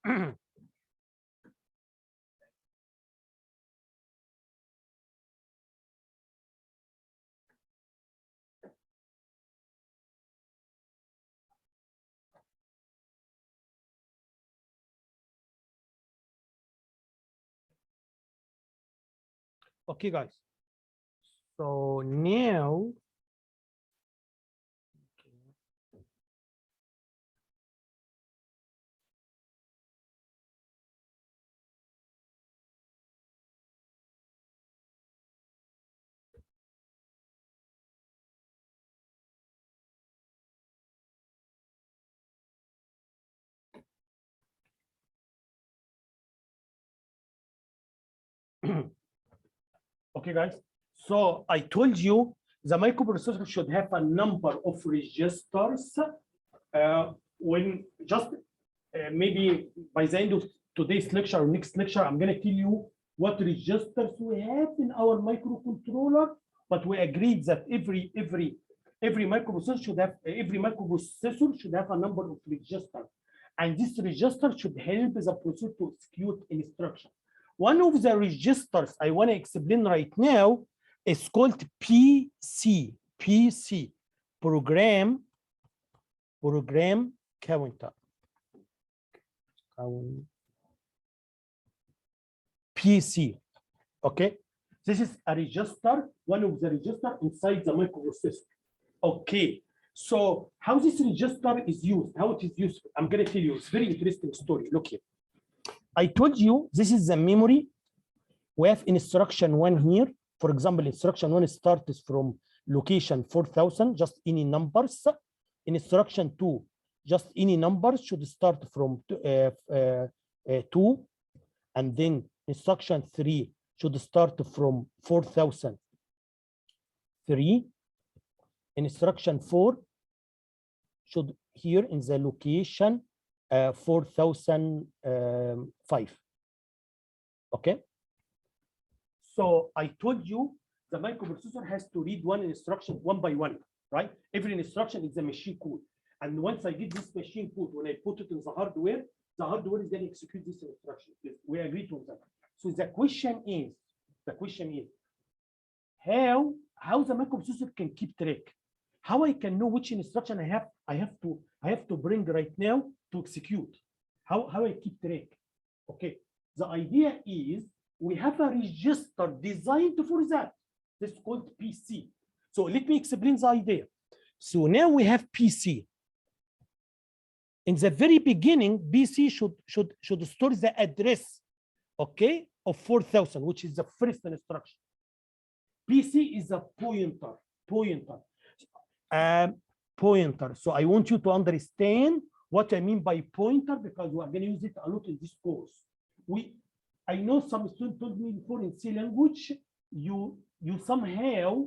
Okay, guys. So now, okay, guys. So I told you the microprocessor should have a number of registers. When just maybe by the end of today's lecture or next lecture, I'm going to tell you what registers we have in our microcontroller. But we agreed that every microprocessor should have a number of registers, and this register should help the processor to execute instruction. One of the registers I want to explain right now is called PC. PC, program counter. PC. Okay, this is a register, one of the register inside the microprocessor. Okay, so how this register is used, how it is used, I'm going to tell you. It's a very interesting story. Look here. I told you this is the memory. We have instruction 1 here. For example, instruction 1 starts from location 4000, just any numbers. Instruction 2, just any numbers should start from 2. And then instruction 3 should start from 4003. Instruction 4 should here in the location 4005. Okay. So I told you the microprocessor has to read one instruction one by one, right? Every instruction is a machine code. And once I get this machine code, when I put it in the hardware is going to execute this instruction. We agree to that. So the question is how the microprocessor can keep track. How I can know which instruction I have to bring right now to execute. How I keep track. Okay. The idea is we have a register designed for that. This is called PC. So let me explain the idea. So now we have PC. In the very beginning, PC should store the address, okay, of 4000, which is the first instruction. PC is a pointer. So I want you to understand what I mean by pointer, because we are going to use it a lot in this course. I know some students told me before in C language, you somehow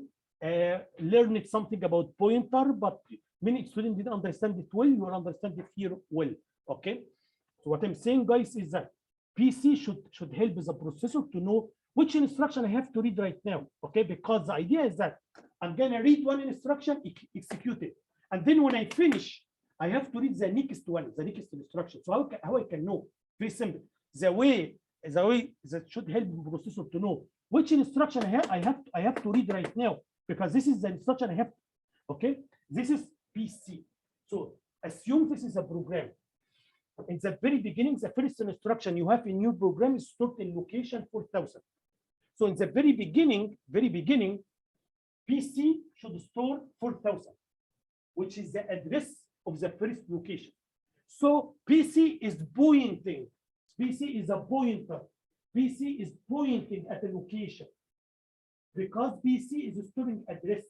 learned something about pointer, but many students didn't understand it well. You will understand it here well. Okay. So what I'm saying, guys, is that PC should help the processor to know which instruction I have to read right now. Okay, because the idea is that I'm gonna read one instruction, execute it, and then when I finish, I have to read the next one, the next instruction. So how I can know? Very simple. The way that should help the processor to know which instruction I have to read right now, because this is the instruction I have. Okay, this is PC. So assume this is a program. In the very beginning, the first instruction you have in your program is stored in location 4000. So in the very beginning, PC should store 4000, which is the address of the first location. So PC is pointing. PC is a pointer. PC is pointing at a location because PC is storing address.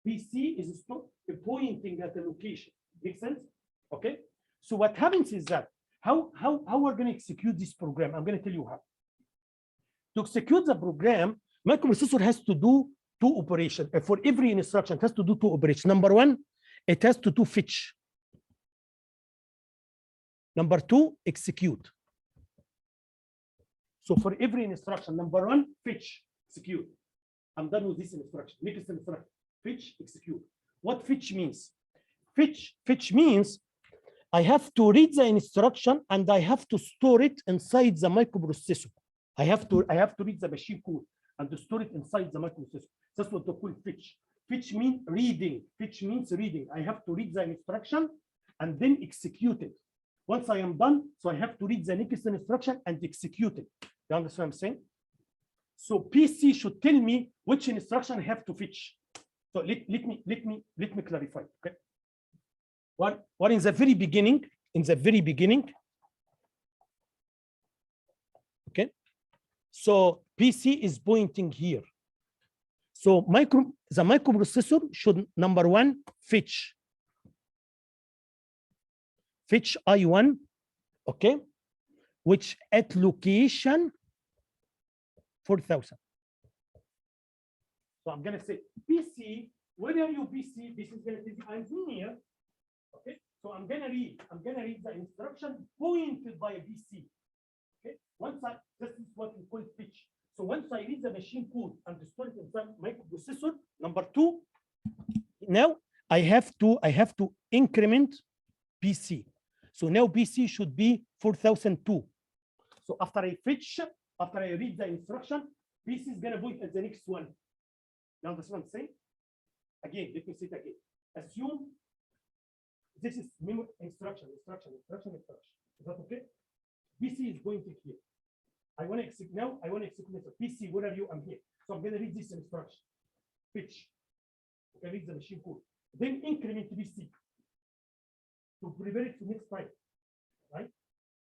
PC is pointing at a location. Make sense? Okay. So what happens is that how we're going to execute this program. I'm going to tell you how. To execute the program, microprocessor has to do 2 operations. For every instruction, it has to do 2 operations. Number 1, it has to do fetch. Number 2, execute. So for every instruction, number 1, fetch, execute. I'm done with this instruction. Next instruction, fetch, execute. What fetch means? Fetch means I have to read the instruction and I have to store it inside the microprocessor. I have to read the machine code and to store it inside the microprocessor. That's what they call fetch. Fetch means reading. Fetch means reading. I have to read the instruction and then execute it. Once I am done, so I have to read the next instruction and execute it. You understand what I'm saying? So PC should tell me which instruction I have to fetch. So let me clarify. Okay. What in the very beginning, okay. So PC is pointing here. So the microprocessor should number one fetch I1, okay, which at location 4,000. So I'm gonna say PC, where are you PC? This is gonna say I'm here. Okay, so I'm gonna read the instruction pointed by a PC. Okay, this is what we call fetch. So once I read the machine code and store it inside microprocessor, number two, now I have to increment PC. So now PC should be 4002. So after I read the instruction, PC is gonna point at the next one. You understand what I'm saying? Again, let me say it again. Assume this is memory instruction. Is that okay? PC is pointing here. I want to execute now. I want to execute this. PC, where are you? I'm here. So I'm going to read this instruction. Fetch. Okay, read the machine code. Then increment PC to prepare it to next time. Right?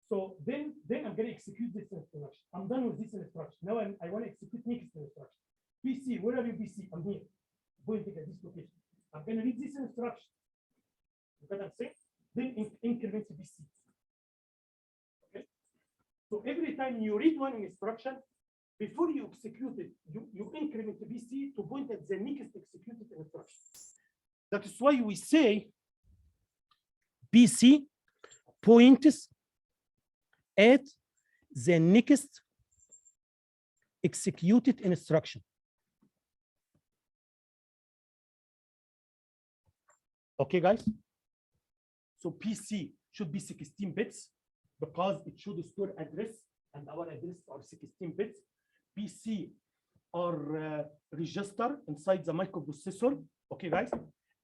So then I'm going to execute this instruction. I'm done with this instruction. Now I want to execute next instruction. PC, where are you? PC, I'm here. Pointing at this location. I'm going to read this instruction. What I'm saying? Then increment PC. Okay. So every time you read one instruction, before you execute it, you increment the PC to point at the next executed instruction. That is why we say PC points at the next executed instruction. Okay, guys. So PC should be 16 bits because it should store address, and our address are 16 bits. PC are registered inside the microprocessor. Okay, guys,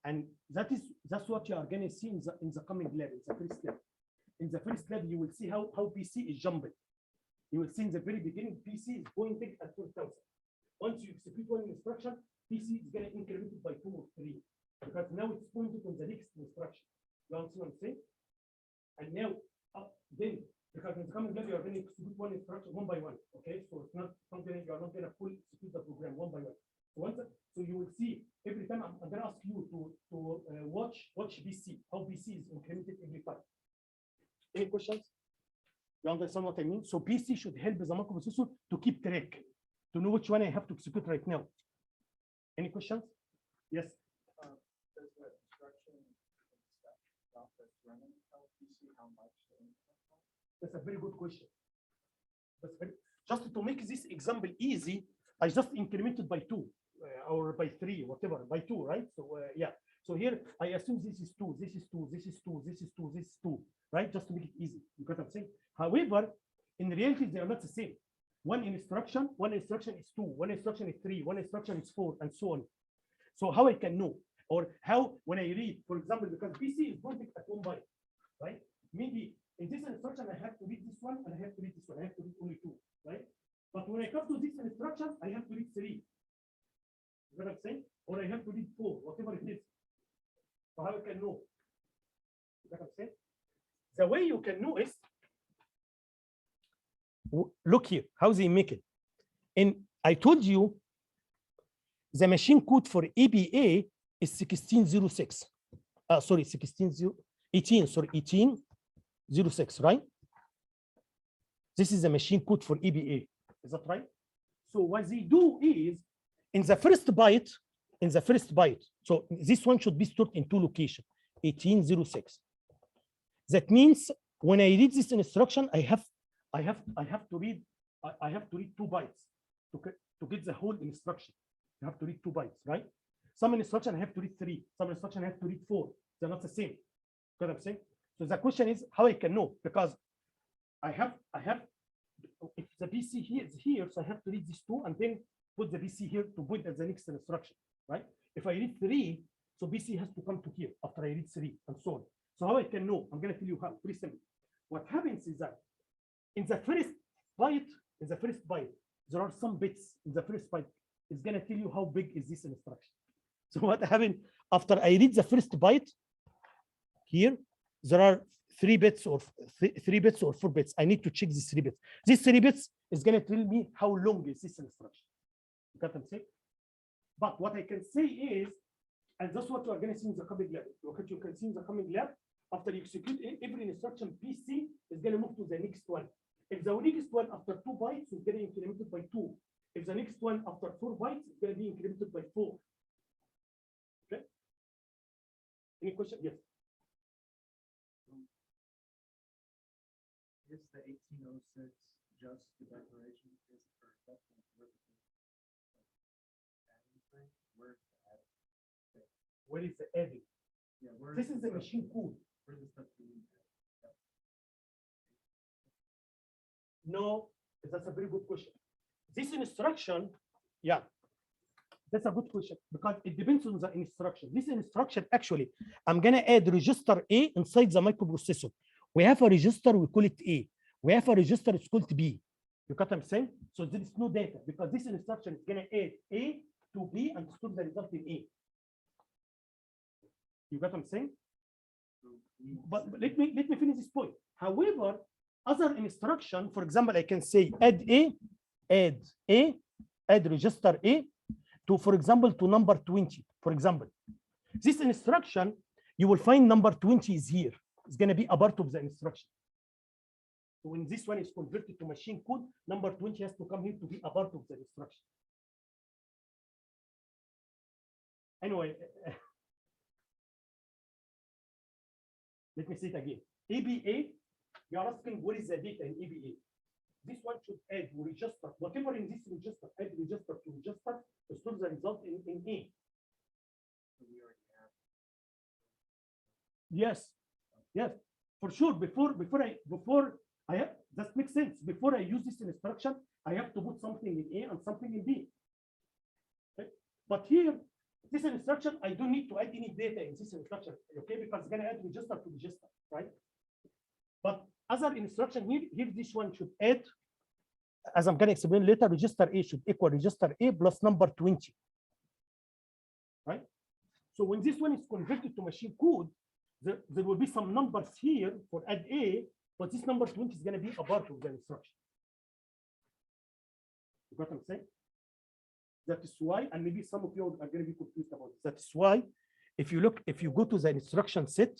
and that's what you are going to see in the coming lab, in the first lab. In the first lab, you will see how PC is jumping. You will see in the very beginning, PC is pointing at 4,000. Once you execute one instruction, PC is going to increment it by 2 or 3 because now it's pointed on the next instruction. You understand what I'm saying? And now, then, because in the coming lab, you are going to execute one instruction one by one. Okay, so it's not something you are not going to full execute the program one by one. So you will see every time I'm going to ask you to watch PC, how PC is incremented every time. Any questions? You understand what I mean? So PC should help the microprocessor to keep track, to know which one I have to execute right now. Any questions? Yes. Does the instruction stuff that's running tell PC how much? That's a very good question. Just to make this example easy, I just incremented by 2 or by 3, whatever, by 2, right? So yeah. So here I assume this is 2, this is 2, this is 2, this is 2, this is 2, right? Just to make it easy. You got what I'm saying? However, in reality, they are not the same. One instruction is 2, one instruction is 3, one instruction is 4, and so on. So how I can know, or how when I read, for example, because PC is pointing at 1 byte, right? Maybe in this instruction I have to read this one and I have to read this one. I have to read only 2, right? But when I come to this instruction, I have to read 3. You know what I'm saying? Or I have to read 4, whatever it is. So how I can know? You know what I'm saying? The way you can know is, look here, how they make it. And I told you the machine code for EBA is 1606. Sorry, 1806, right? This is the machine code for EBA. Is that right? So what they do is in the first byte, so this one should be stored in 2 locations, 1806. That means when I read this instruction, I have to read 2 bytes to get the whole instruction. You have to read 2 bytes, right? Some instruction I have to read 3, some instruction I have to read 4. They're not the same. You know what I'm saying? So the question is how I can know, because I have if the PC here is here, so I have to read these two and then put the PC here to point at the next instruction, right? If I read 3, so PC has to come to here after I read 3 and so on. So how I can know? I'm going to tell you how. Pretty simple. What happens is that in the first byte, there are some bits in the first byte. It's going to tell you how big is this instruction. So what happened after I read the first byte here, there are 3 bits or 3 bits or 4 bits. I need to check these 3 bits. These 3 bits is going to tell me how long is this instruction. You got what I'm saying? But what I can say is, and that's what you are going to see in the coming lab. What you can see in the coming lab, after you execute every instruction, PC is going to move to the next one. If the next one after 2 bytes is going to be incremented by 2. If the next one after 4 bytes is going to be incremented by 4. Okay? Any question? Yes. Is the 1806 just the declaration is for acceptance? Where is the adding? Yeah, This is the machine code. Where's the stuff being No, that's a very good question. This instruction, yeah, that's a good question because it depends on the instruction. This instruction, actually, I'm going to add register A inside the microprocessor. We have a register, we call it A. We have a register, it's called B. You got what I'm saying? So there is no data because this instruction is going to add A to B and store the result in A. You got what I'm saying? But let me finish this point. However, other instruction, for example, I can say add register A to, for example, to number 20. For example, this instruction, you will find number 20 is here. It's going to be a part of the instruction. So when this one is converted to machine code, number 20 has to come here to be a part of the instruction. Anyway, let me say it again. ABA, you are asking what is the data in ABA. This one should add register, whatever in this register, add register to register to store the result in A. Yes, yes, for sure. Before I have, that makes sense. Before I use this instruction, I have to put something in A and something in B. Okay? But here, this instruction, I don't need to add any data in this instruction, okay? Because it's going to add register to register, right? But other instruction here this one should add, as I'm going to explain later, register A should equal register A plus number 20, right? So when this one is converted to machine code, there will be some numbers here for add A, but this number 20 is going to be a part of the instruction. You got what I'm saying? That is why, and maybe some of you are going to be confused about this. That is why, if you go to the instruction set,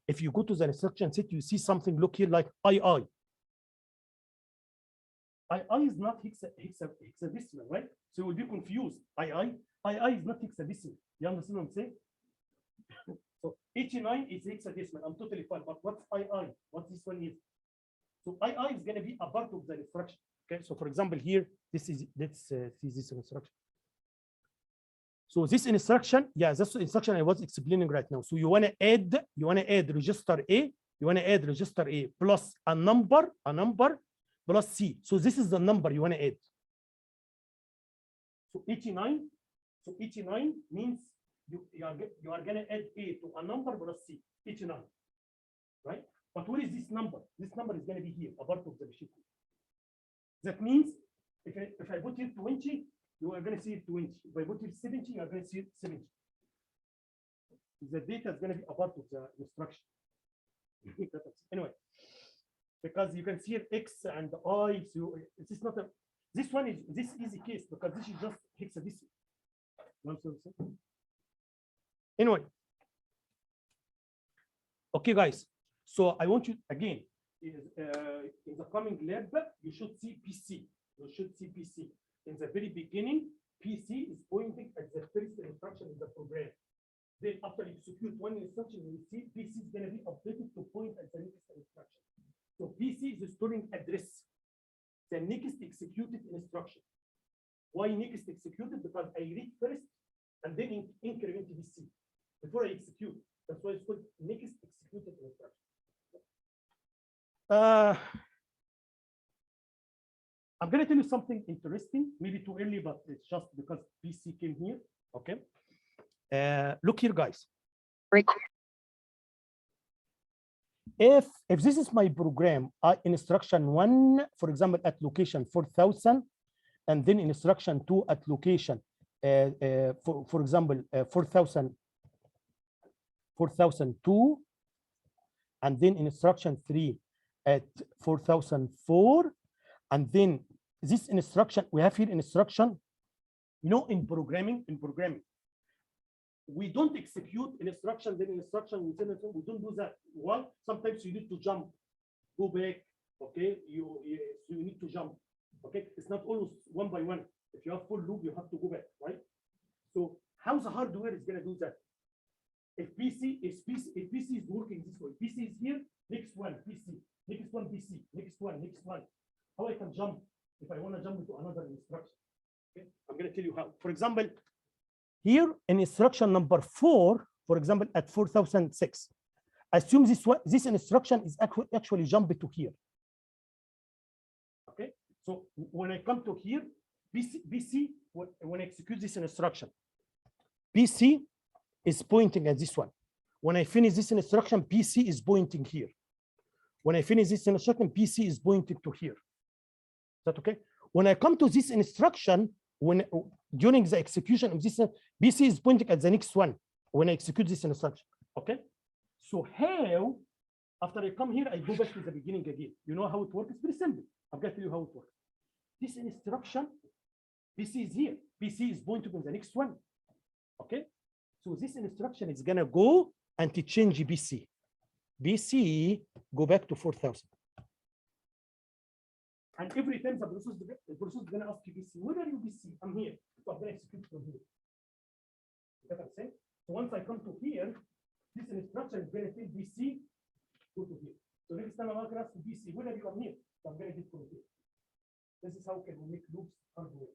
you see something, look here, like II. II is not hexadecimal, right? So you will be confused. II is not hexadecimal. You understand what I'm saying? So 89 is hexadecimal. I'm totally fine. But what's II? What this one is? So II is going to be a part of the instruction. Okay. So for example, here, this is this instruction. So this instruction, yeah, that's the instruction I was explaining right now. So you want to add register A, plus a number plus C. So this is the number you want to add. So 89. So 89 means you are going to add A to a number plus C. 89, right? But where is this number? This number is going to be here, a part of the machine code. That means if I put here 20, you are going to see 20. If I put here 70, you are going to see 70. The data is going to be a part of the instruction. Anyway, because you can see here X and I, so this is not a, this easy case because this is just hexadecimal. Anyway, okay, guys. So I want you again in the coming lab, you should see PC. In the very beginning, PC is pointing at the first instruction in the program. Then after you execute one instruction, you will see PC is going to be updated to point at the next instruction. So PC is storing address, the next executed instruction. Why next executed? Because I read first and then increment PC before I execute. That's why I'm going to tell you something interesting, maybe too early, but it's just because PC came here. Okay. Look here, guys. If this is my program, instruction 1, for example, at location 4,000, and then instruction 2 at location, for example, 4,002, and then instruction 3 at 4,004, and then this instruction, we have here instruction, you know, in programming, we don't execute instruction, then instruction, we don't do that. Why? Sometimes you need to jump, go back, okay? You need to jump, okay? It's not always one by one. If you have full loop, you have to go back, right? So how the hardware is gonna do that? If PC is working this way, PC is here, next one, PC, next one, PC, next one. How I can jump if I want to jump into another instruction? Okay, I'm going to tell you how. For example, here in instruction number 4, for example, at 4,006, assume this instruction is actually jump to here. Okay, so when I come to here, PC when I execute this instruction, PC is pointing at this one. When I finish this instruction, PC is pointing here. When I finish this instruction, PC is pointing to here. Is that okay? When I come to this instruction, during the execution of this, PC is pointing at the next one when I execute this instruction. Okay? So how, after I come here, I go back to the beginning again. You know how it works? It's very simple. I'll get to you how it works. This instruction, PC is here. PC is pointing to the next one. Okay? So this instruction is gonna go and to change BC. BC go back to 4,000. And every time the process is gonna ask you BC, where are you BC? I'm here. So I'm gonna execute from here. You get what I'm saying? So once I come to here, this instruction is gonna tell BC, go to here. So next time I'm gonna ask BC, where are you? I'm here. So I'm gonna get from here. This is how can we make loops hardware.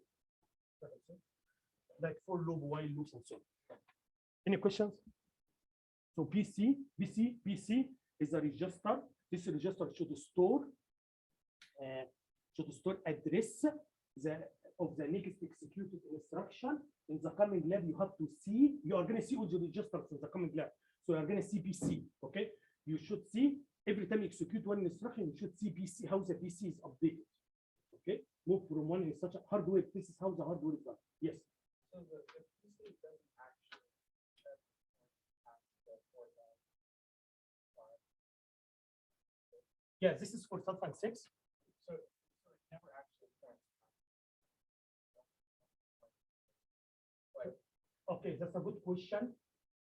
Like for loop, while loops, and so on. Any questions? So PC is a register. This register should store address of the next executed instruction. In the coming lab, you have to see. You are going to see all the registers in the coming lab. So you are going to see PC. Okay. You should see every time you execute one instruction. You should see PC, how the PC is updated. Okay. Move from one instruction hardware. This is how the hardware is done. Yes. So the PC doesn't actually. Yeah, this is for 2006. So it never actually starts. Okay, that's a good question.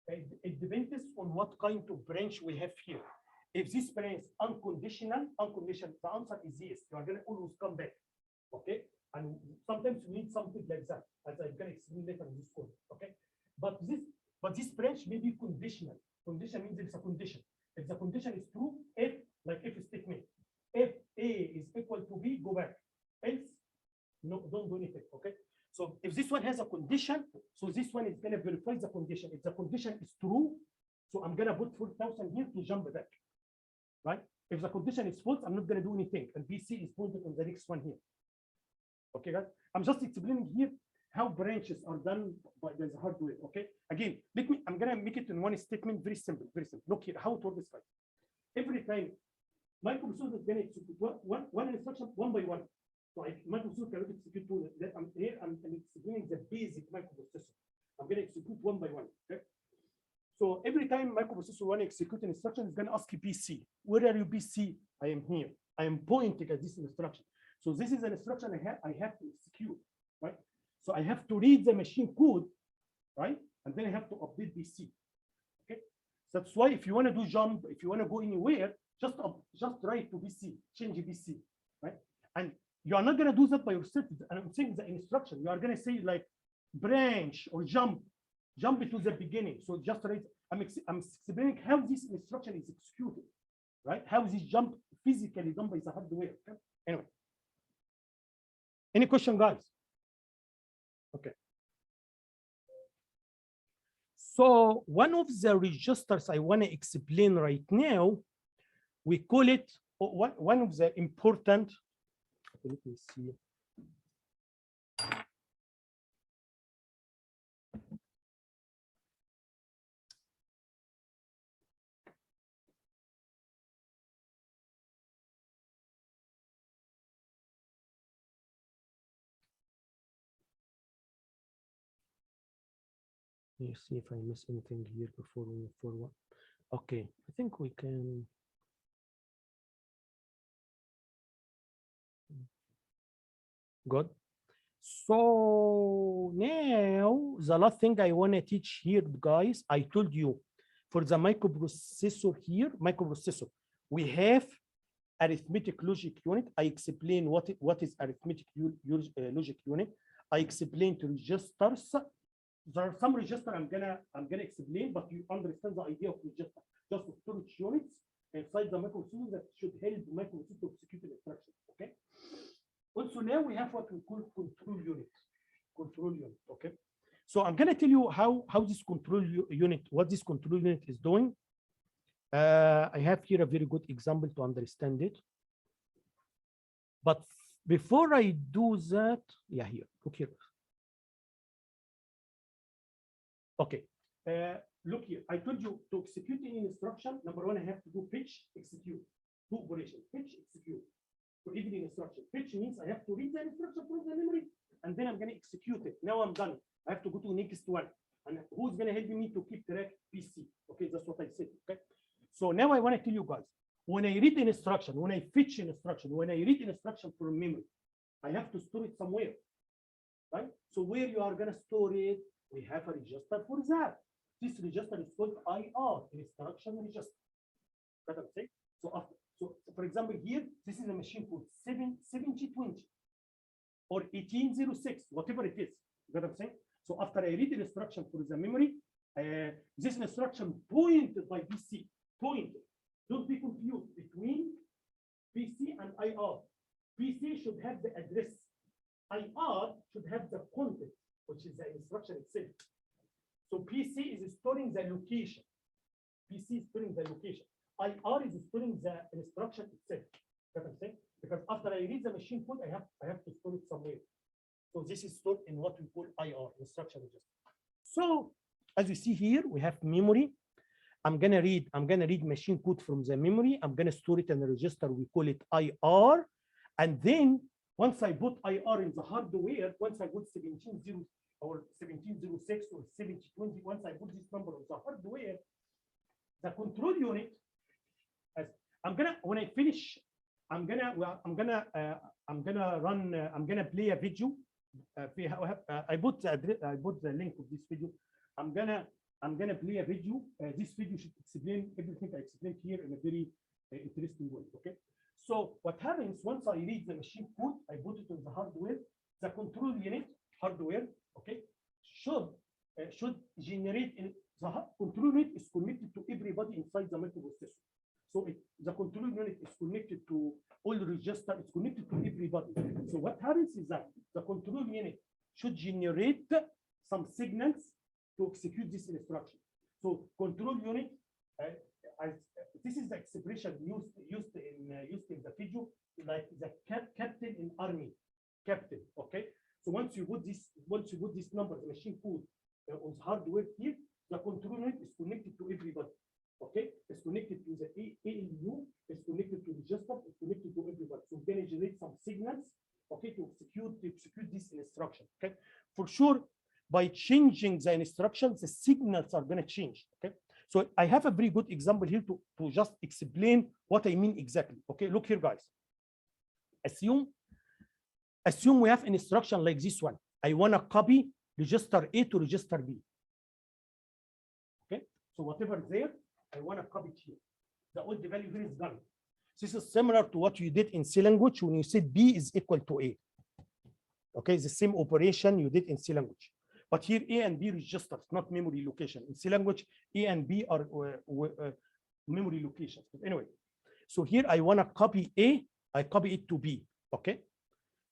It depends on what kind of branch we have here. If this branch is unconditional, the answer is yes. You are going to always come back. Okay, and sometimes we need something like that, as I'm going to explain later in this code. Okay, but this branch may be conditional. Condition means there's a condition. If the condition is true, if statement, if A is equal to B, go back. Else, no, don't do anything. Okay. So if this one has a condition, so this one is going to verify the condition. If the condition is true, so I'm going to put 4,000 here to jump back. Right? If the condition is false, I'm not going to do anything. And BC is pointed on the next one here. Okay, guys. I'm just explaining here how branches are done by the hardware. Okay. Again, I'm going to make it in one statement. Very simple. Very simple. Look here how it works. Guys. Every time microprocessor is going to execute one instruction one by one. So microprocessor cannot execute two. I'm explaining the basic microprocessor. I'm going to execute one by one. Okay. So every time microprocessor want to execute an instruction, it's going to ask you PC. Where are you, PC? I am here. I am pointing at this instruction. So this is an instruction I have to execute, right? So I have to read the machine code, right? And then I have to update BC. Okay. That's why if you want to do jump, if you want to go anywhere, just write to BC, change BC, right? And you are not going to do that by yourself. I'm saying the instruction. You are going to say like branch or jump to the beginning. So just write. I'm explaining how this instruction is executed, right? How this jump physically done by the hardware. Okay? Anyway, any question, guys? Okay. So one of the registers I want to explain right now, we call it one of the important, let me see. Let me see if I miss anything here before we move forward. Okay, I think we can. Good. So now the last thing I want to teach here, guys, I told you for the microprocessor here, we have arithmetic logic unit. I explain what is arithmetic logic unit. I explained registers. There are some registers I'm gonna explain, but you understand the idea of register, just storage units inside the microprocessor that should help the microprocessor to execute an instruction. Okay. Also now we have what we call control unit. Okay. So I'm gonna tell you how this control unit, what this control unit is doing. I have here a very good example to understand it. But before I do that, yeah, here, look here. Okay, look here. I told you to execute any instruction. Number one, I have to do fetch, execute. Two operations: fetch, execute. For every instruction, fetch means I have to read the instruction from the memory, and then I'm going to execute it. Now I'm done. I have to go to the next one. And who's going to help me to keep track? PC. Okay, that's what I said. Okay. So now I want to tell you guys, when I read an instruction, when I fetch an instruction, when I read an instruction from memory, I have to store it somewhere, right? So where you are going to store it, we have a register for that. This register is called IR, instruction register. That I'm saying. So for example, here, this is a machine code 7020 or 1806, whatever it is. You know what I'm saying? So after I read the instruction for the memory, this instruction pointed by PC, pointed. Don't be confused between PC and IR. PC should have the address. IR should have the content, which is the instruction itself. So PC is storing the location. PC is storing the location. IR is storing the instruction itself. You know what I'm saying? Because after I read the machine code, I have to store it somewhere. So this is stored in what we call IR, instruction register. So as you see here, we have memory. I'm gonna read machine code from the memory. I'm gonna store it in a register. We call it IR. And then once I put IR in the hardware, once I put 1700 or 1706 or 7020, once I put this number on the hardware, the control unit, when I finish, I'm gonna play a video. I put the link of this video. I'm gonna play a video. This video should explain everything I explained here in a very interesting way. Okay. So what happens once I read the machine code, I put it on the hardware. The control unit hardware, okay, should generate in the control unit is connected to everybody inside the microprocessor. So the control unit is connected to all the register. It's connected to everybody. So what happens is that the control unit should generate some signals to execute this instruction. So control unit, this is the expression used in the video, like the captain in army, captain. Okay. So once you put this number, the machine code on hardware here, the control unit is connected to everybody. Okay, it's connected to the ALU, it's connected to register, it's connected to everybody. So we're going to generate some signals, okay, to execute this instruction. Okay, for sure, by changing the instructions, the signals are going to change. Okay, so I have a very good example here to just explain what I mean exactly. Okay, look here, guys. Assume we have an instruction like this one. I want to copy register A to register B. Okay, so whatever is there, I want to copy it here. The old value here is gone. This is similar to what you did in C language when you said B is equal to A. Okay, the same operation you did in C language. But here A and B registers, not memory location. In C language, A and B are memory locations. But anyway, so here I want to copy A, I copy it to B. Okay.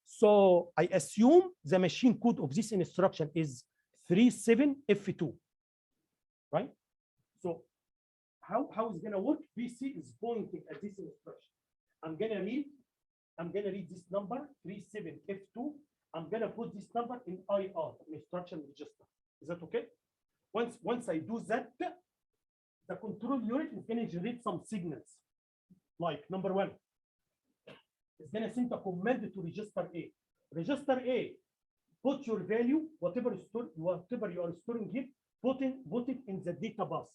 So I assume the machine code of this instruction is 37F2. Right? So how is going to work? PC is pointing at this instruction. I'm gonna read this number 37F2. I'm gonna put this number in IR, instruction register. Is that okay? Once I do that, the control unit is gonna generate some signals. Like number one, it's gonna send a command to register A. Register A, put your value, whatever you are storing here, put it in the data bus.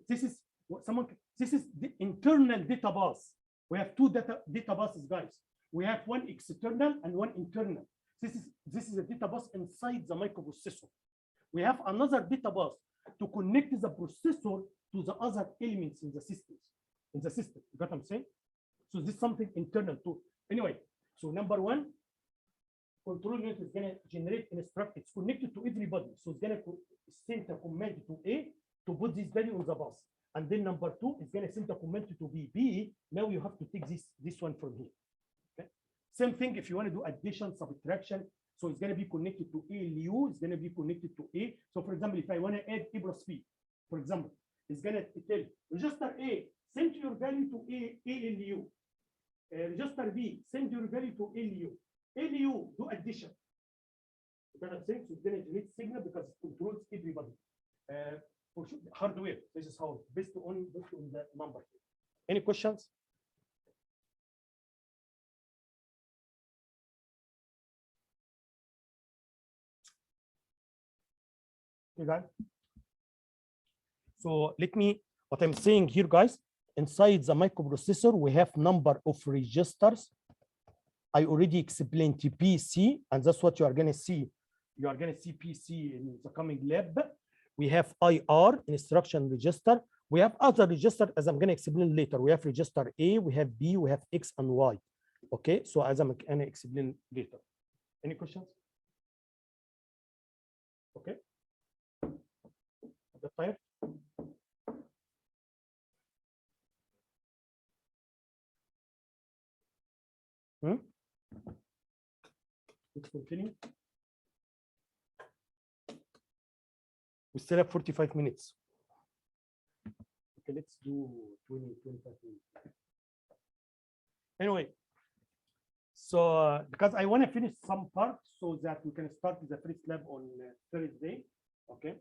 This is the internal data bus. We have two data buses, guys. We have one external and one internal. This is a data bus inside the microprocessor. We have another data bus to connect the processor to the other elements in the system. You got what I'm saying? So this is something internal too. Anyway, so number one, control unit is gonna generate instruct. It's connected to everybody. So it's gonna send a command to A to put this value on the bus. And then number two is gonna send a command to B. Now you have to take this one from here. Okay. Same thing if you want to do addition, subtraction. So it's gonna be connected to ALU. It's gonna be connected to A. So for example, if I want to add A plus B, for example, it's gonna tell register A, send your value to ALU. Register B, send your value to ALU. ALU, do addition. You know what I'm saying? So it's going to generate signal because it controls everybody. For sure, hardware, this is how, based on the number. Any questions? Okay, guys. So what I'm saying here, guys, inside the microprocessor, we have number of registers. I already explained to PC, and that's what you are going to see. You are going to see PC in the coming lab. We have IR, instruction register. We have other registers, as I'm going to explain later. We have register A, we have B, we have X and Y. Okay, so as I'm going to explain later. Any questions? Okay. That's fine. Let's continue. We still have 45 minutes. Okay, let's do 25 minutes. Anyway, so because I want to finish some parts so that we can start the first lab on Thursday. Okay.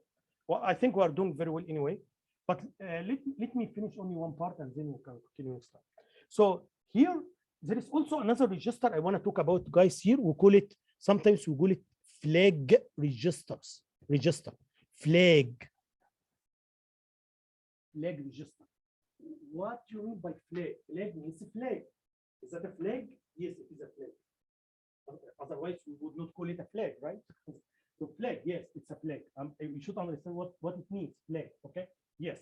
Well, I think we are doing very well anyway. But let me finish only one part and then we can continue next time. So here, there is also another register I want to talk about, guys. Here we call it, sometimes we call it flag registers. Flag register. What do you mean by flag? Flag means flag. Is that a flag? Yes, it is a flag. Otherwise, we would not call it a flag, right? So flag, yes, it's a flag. We should understand what it means, flag, okay? Yes.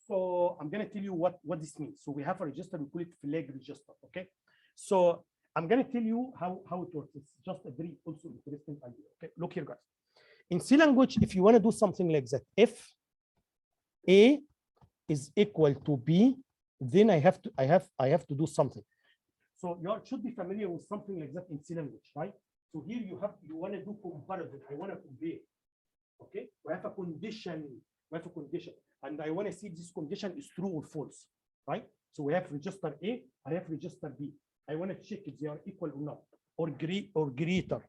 So I'm going to tell you what this means. So we have a register, we call it flag register, okay? So I'm going to tell you how it works. It's just a very also interesting idea, okay? Look here, guys. In C language, if you want to do something like that, if A is equal to B, then I have to do something. So you should be familiar with something like that in C language, right? So here you want to do comparison. I want to compare. Okay, we have a condition. And I want to see if this condition is true or false, right? So we have register A, I have register B. I want to check if they are equal or not, or greater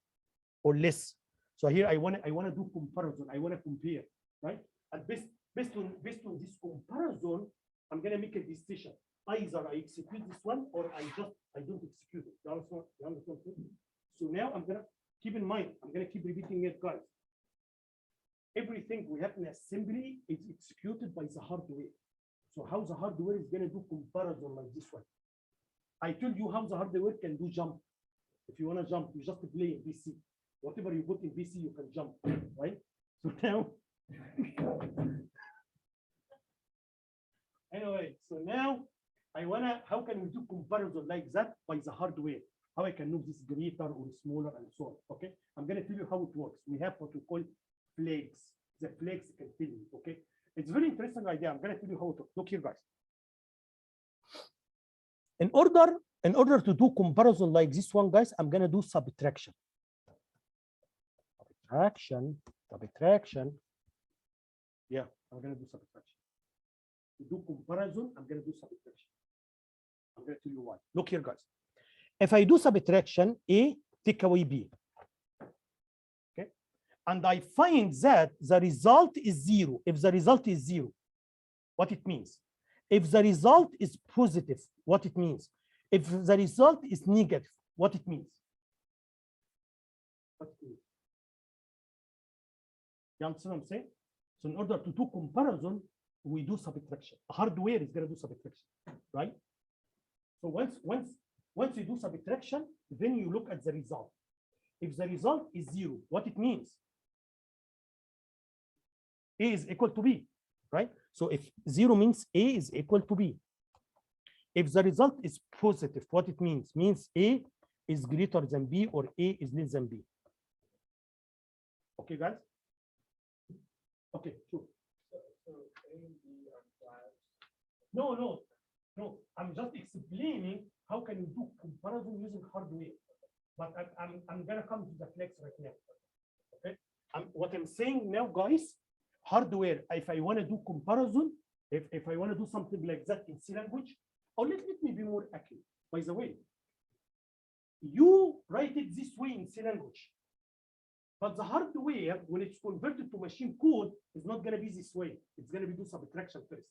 or less. So here I want to do comparison. I want to compare, right? And based on this comparison, I'm going to make a decision. Either I execute this one or I don't execute it. You understand? So now I'm going to keep in mind, I'm going to keep repeating it, guys. Everything we have in assembly is executed by the hardware. So how the hardware is going to do comparison like this one. I told you how the hardware can do jump. If you want to jump, you just play in PC. Whatever you put in PC, you can jump, right? So now, anyway, so now how can we do comparison like that by the hardware? How I can know this greater or smaller and so on, okay? I'm going to tell you how it works. We have what we call flags. The flags can tell you, okay? It's a very interesting idea. I'm going to tell you how it works. Look here, guys. In order to do comparison like this one, guys, I'm going to do subtraction. Subtraction. Yeah, I'm going to do subtraction. To do comparison, I'm going to do subtraction. I'm going to tell you why. Look here, guys. If I do subtraction, A take away B. Okay. And I find that the result is 0. If the result is 0, what it means? If the result is positive, what it means? If the result is negative, what it means? What it means? You understand what I'm saying? So in order to do comparison, we do subtraction. Hardware is going to do subtraction, right? So once you do subtraction, then you look at the result. If the result is 0, what it means? A is equal to B, right? So if 0 means A is equal to B. If the result is positive, what it means? Means A is greater than B or A is less than B. Okay, guys? Okay, sure. So A and B are flat. No. I'm just explaining how can you do comparison using hardware. But I'm gonna come to the flex right now. Okay. What I'm saying now, guys, hardware. If I want to do comparison, if I want to do something like that in C language, or let me be more accurate. By the way, you write it this way in C language, but the hardware, when it's converted to machine code, is not going to be this way. It's going to be do subtraction first.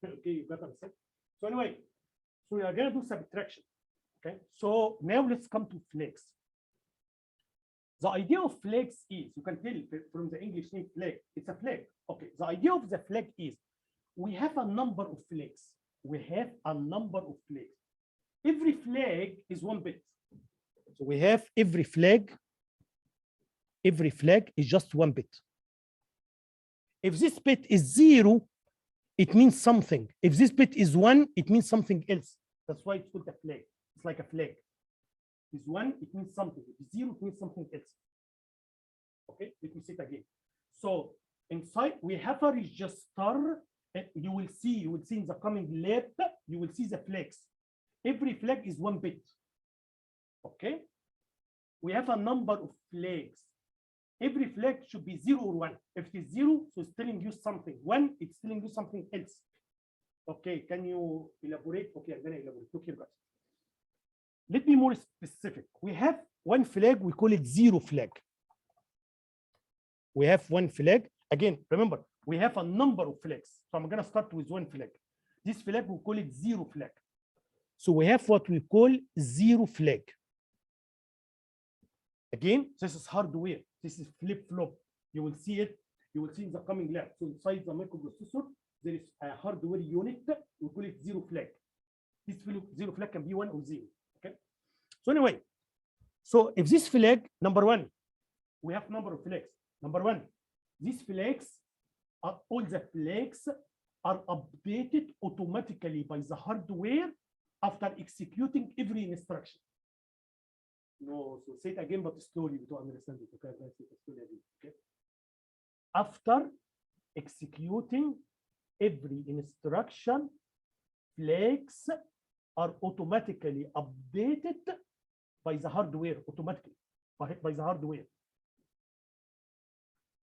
Okay, you got it. So anyway, so we are going to do subtraction. Okay, so now let's come to flex. The idea of flex is, you can tell from the English name flag, it's a flag. Okay, the idea of the flag is we have a number of flags. We have a number of flags. Every flag is 1 bit. So we have every flag is just 1 bit. If this bit is 0, it means something. If this bit is 1, it means something else. That's why it's called a flag. It's like a flag. If it's 1, it means something. If it's 0, it means something else. Okay, let me say it again. So inside we have a register. You will see in the coming lab, you will see the flags. Every flag is 1 bit. Okay, we have a number of flags. Every flag should be 0 or 1. If it is 0, so it's telling you something. 1, it's telling you something else. Okay, can you elaborate? Okay, I'm gonna elaborate. Look here, guys. Let me be more specific. We have one flag, we call it 0 flag. We have one flag. Again, remember, we have a number of flags. So I'm gonna start with one flag. This flag, we call it 0 flag. So we have what we call 0 flag. Again, this is hardware. This is flip-flop. You will see it. You will see in the coming lab. So inside the microprocessor, there is a hardware unit. We call it 0 flag. This 0 flag can be 1 or 0. Okay. So anyway, so if this flag, number 1, we have number of flags. Number 1, these flags are all the flags are updated automatically by the hardware after executing every instruction. No, so say it again, but slowly to understand it. Okay, let's say it slowly again. Okay. After executing every instruction, flags are automatically updated by the hardware, automatically by the hardware.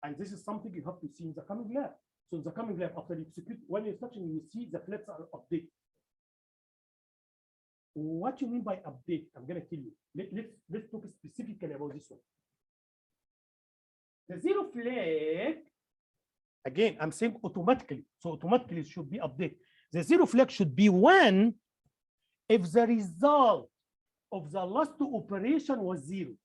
And this is something you have to see in the coming lab. So in the coming lab, after you execute one instruction, you see the flags are updated. What you mean by update? I'm going to tell you. Let's talk specifically about this one. The 0 flag, again, I'm saying automatically. So automatically it should be updated. The 0 flag should be 1 if the result of the last operation was 0.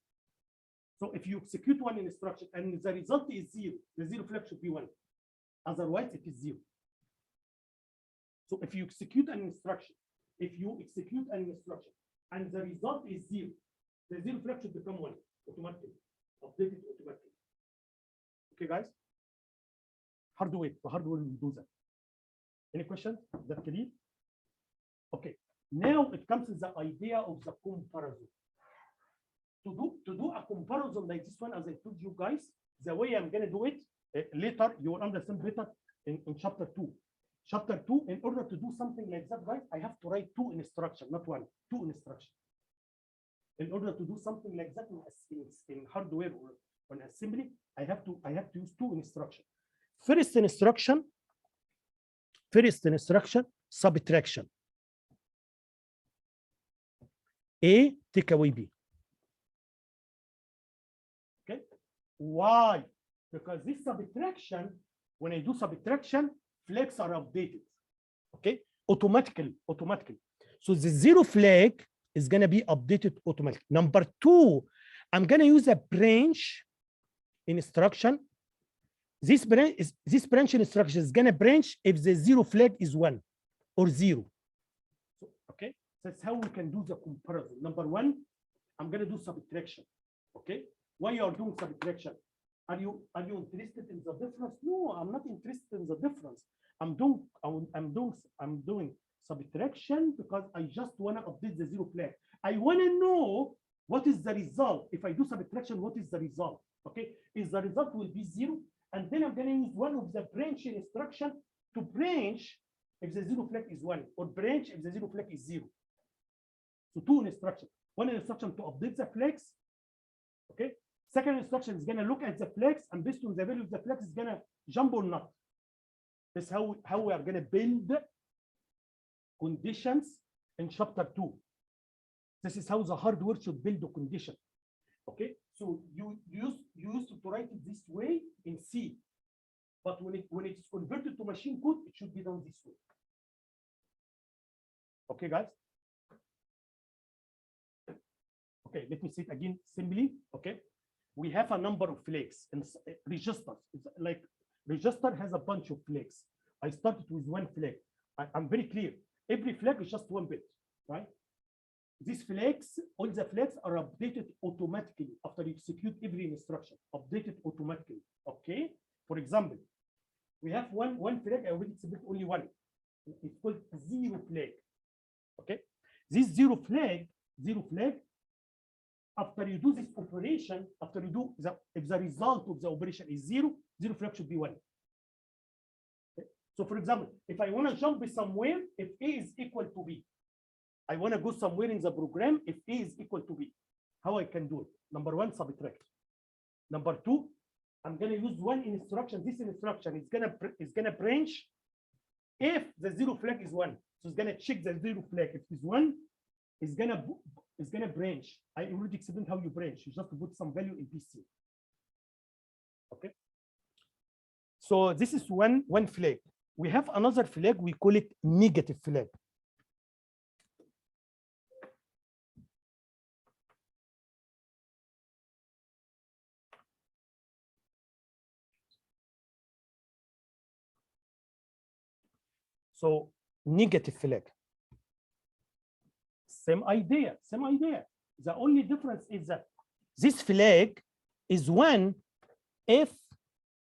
So if you execute one instruction and the result is 0, the 0 flag should be 1. Otherwise, it is 0. So if you execute an instruction, and the result is 0, the 0 flag should become 1 automatically, updated automatically. Okay, guys? Hardware, the hardware will do that. Any questions? Is that clear? Okay. Now it comes to the idea of the comparison. To do a comparison like this one, as I told you guys, the way I'm going to do it, later you will understand better in chapter 2. Chapter 2, in order to do something like that, guys, I have to write 2 instructions, not 1, 2 instructions. In order to do something like that in hardware or on assembly, I have to use 2 instructions. First instruction, subtraction. A, take away B. Okay. Why? Because this subtraction, when I do subtraction, flags are updated. Okay, automatically. So the zero flag is gonna be updated automatically. Number two, I'm gonna use a branch instruction. This branch instruction is gonna branch if the zero flag is 1 or 0. So, okay, that's how we can do the comparison. Number one, I'm gonna do subtraction. Okay, why you are doing subtraction? Are you interested in the difference? No, I'm not interested in the difference. I'm doing subtraction because I just want to update the zero flag. I want to know what is the result. If I do subtraction, what is the result? Okay, is the result will be 0, and then I'm going to use one of the branch instruction to branch if the zero flag is 1, or branch if the zero flag is 0. So two instructions. One instruction to update the flags. Okay. Second instruction is going to look at the flags, and based on the value of the flags, is going to jump or not. That's how we are going to build conditions in chapter 2. This is how the hardware should build a condition. Okay, so you used to write it this way in C, but when it's converted to machine code, it should be done this way. Okay, guys. Okay, let me say it again simply. Okay, we have a number of flags and registers. It's like register has a bunch of flags. I started with one flag. I'm very clear. Every flag is just 1 bit, right? These flags, all the flags are updated automatically after you execute every instruction. Updated automatically. Okay. For example, we have one flag. I already explained only one. It's called zero flag. Okay. This zero flag. After you do this operation, after you do if the result of the operation is 0, zero flag should be 1. Okay? So for example, if I want to jump somewhere, if A is equal to B, I want to go somewhere in the program if A is equal to B. How I can do it? Number one, subtract. Number two, I'm going to use one instruction. This instruction is gonna branch if the zero flag is 1. So it's gonna check the zero flag. If it's 1, it's gonna branch. I already explained how you branch. You just put some value in PC. Okay. So this is one flag. We have another flag. We call it negative flag. So negative flag. Same idea. The only difference is that this flag is 1 if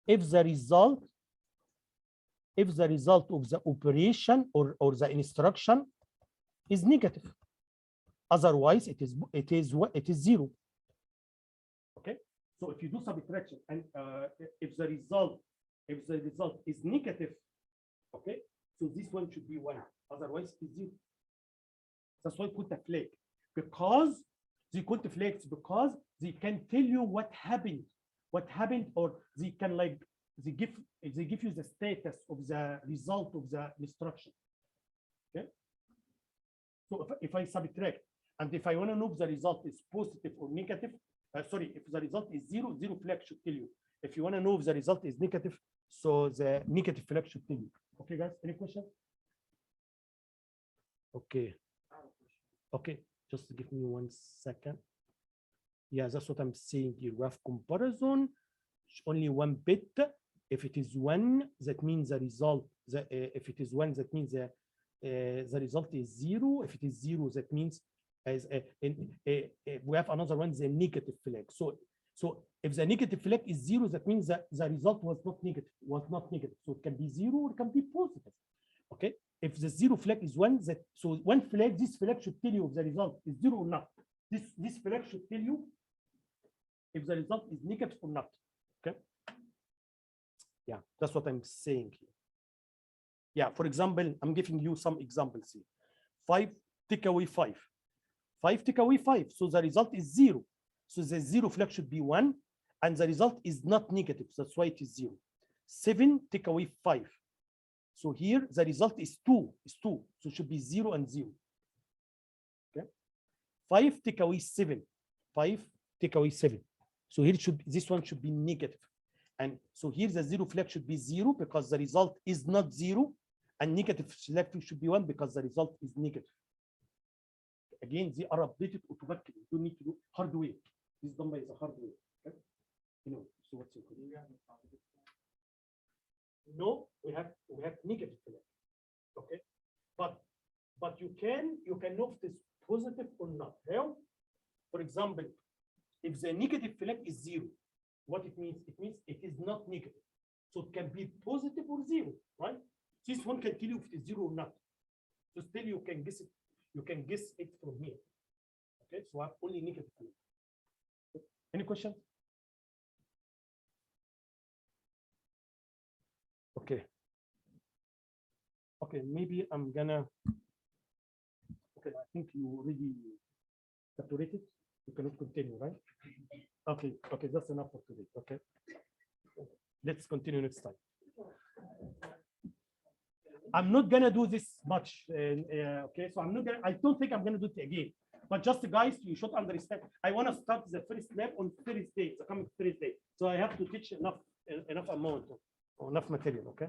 the result of the operation or the instruction is negative. Otherwise, it is 0. Okay. So if you do subtraction and if the result is negative, okay, so this one should be 1. Otherwise, it's 0. That's why I put a flag, because they put the flags because they can tell you what happened, or they can they give you the status of the result of the instruction. Okay. So if I subtract, and if I want to know if the result is positive or negative, if the result is 0, zero flag should tell you. If you want to know if the result is negative, so the negative flag should tell you. Okay, guys, any question? Okay, just give me 1 second. Yeah, that's what I'm saying here. We have comparison, only 1 bit. If it is 1, that means the result. If it is 1, that means the result is 0. If it is 0, that means we have another one, the negative flag. So if the negative flag is 0, that means that the result was not negative. So it can be 0 or it can be positive. Okay. If the zero flag is 1, so one flag, this flag should tell you if the result is 0 or not. This flag should tell you if the result is negative or not. Okay. Yeah, that's what I'm saying here. Yeah, for example, I'm giving you some examples here. 5 take away 5. 5 take away 5. So the result is 0. So the zero flag should be 1, and the result is not negative. That's why it is 0. 7 take away 5. So here the result is 2. So it should be 0 and 0. Okay. 5 take away 7. 5 take away 7. So here this one should be negative. And so here the zero flag should be 0 because the result is not 0. And negative flag should be 1 because the result is negative. Again, they are updated automatically. You don't need to do hardware. This is done by the hardware. Okay? You know, so what's it called? No, we have negative flag. Okay, but you can know if it's positive or not. How? For example, if the negative flag is 0, what it means? It means it is not negative. So it can be positive or 0, right? This one can tell you if it is 0 or not. So still you can guess it. You can guess it from here. Okay, so I have only negative flag. Any questions? Okay. Okay, maybe I'm gonna. Okay, I think you already saturated. You cannot continue, right? Okay, okay, that's enough for today. Okay. Let's continue next time. I'm not gonna do this much. Okay, so I'm not gonna. I don't think I'm gonna do it again. But just guys, you should understand. I want to start the first lab on Thursday, the coming Thursday. So I have to teach enough amount or enough material. Okay.